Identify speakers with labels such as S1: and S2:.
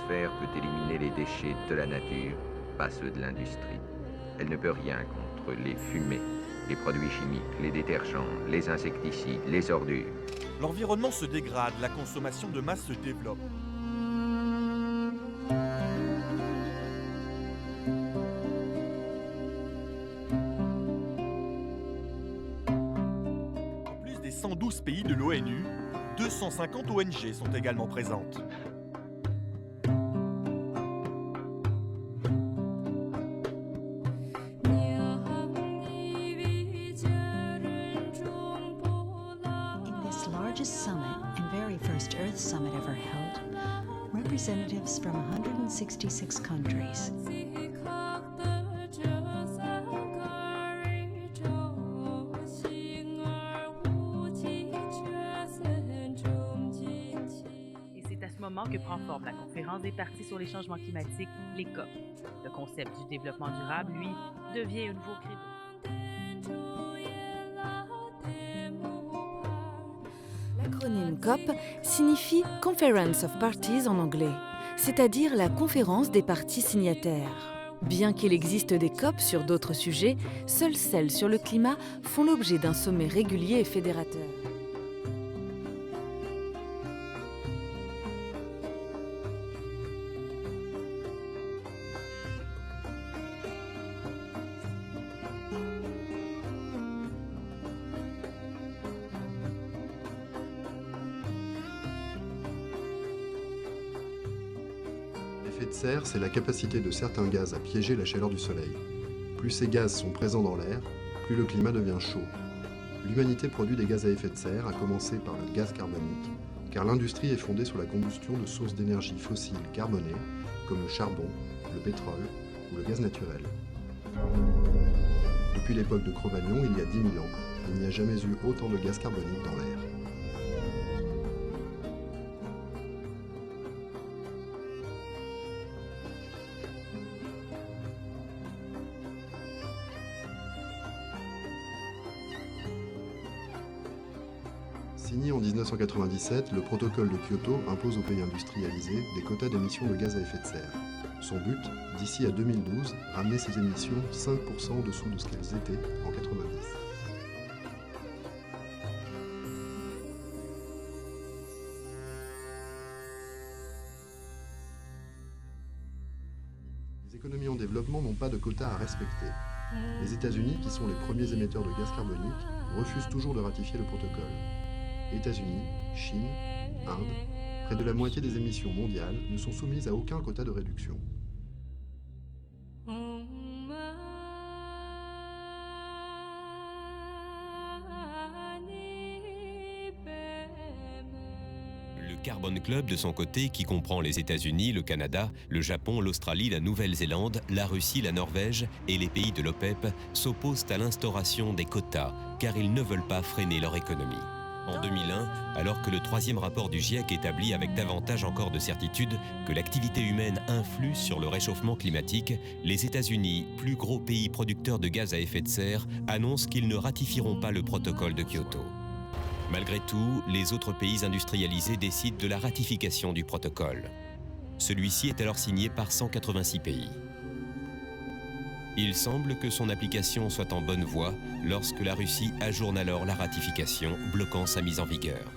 S1: l'atmosphère peut éliminer les déchets de la nature, pas ceux de l'industrie. Elle ne peut rien contre les fumées, les produits chimiques, les détergents, les insecticides, les ordures.
S2: L'environnement se dégrade, la consommation de masse se développe. En plus des 112 pays de l'ONU, 250 ONG sont également présentes.
S3: Summit and very first Earth Summit ever held, representatives from 166 countries.
S4: Et c'est à ce moment que prend forme la conférence des parties sur les changements climatiques, les COP. Le concept du développement durable, lui, devient un nouveau credo.
S5: L'acronyme COP signifie Conference of Parties en anglais, c'est-à-dire la conférence des parties signataires. Bien qu'il existe des COP sur d'autres sujets, seules celles sur le climat font l'objet d'un sommet régulier et fédérateur.
S6: L'effet de serre, c'est la capacité de certains gaz à piéger la chaleur du Soleil. Plus ces gaz sont présents dans l'air, plus le climat devient chaud. L'humanité produit des gaz à effet de serre, à commencer par le gaz carbonique, car l'industrie est fondée sur la combustion de sources d'énergie fossiles carbonées, comme le charbon, le pétrole ou le gaz naturel. Depuis l'époque de Cro-Magnon, il y a 10 000 ans, il n'y a jamais eu autant de gaz carbonique dans l'air. Signé en 1997, le protocole de Kyoto impose aux pays industrialisés des quotas d'émissions de gaz à effet de serre. Son but, d'ici à 2012, ramener ces émissions 5% en dessous de ce qu'elles étaient en 90. Les économies en développement n'ont pas de quotas à respecter. Les États-Unis, qui sont les premiers émetteurs de gaz carbonique, refusent toujours de ratifier le protocole. États-Unis, Chine, Inde, près de la moitié des émissions mondiales ne sont soumises à aucun quota de réduction.
S7: Le Carbon Club, de son côté, qui comprend les États-Unis, le Canada, le Japon, l'Australie, la Nouvelle-Zélande, la Russie, la Norvège et les pays de l'OPEP, s'opposent à l'instauration des quotas, car ils ne veulent pas freiner leur économie. En 2001, alors que le troisième rapport du GIEC établit avec davantage encore de certitude que l'activité humaine influe sur le réchauffement climatique, les États-Unis, plus gros pays producteurs de gaz à effet de serre, annoncent qu'ils ne ratifieront pas le protocole de Kyoto. Malgré tout, les autres pays industrialisés décident de la ratification du protocole. Celui-ci est alors signé par 186 pays. Il semble que son application soit en bonne voie lorsque la Russie ajourne alors la ratification, bloquant sa mise en vigueur.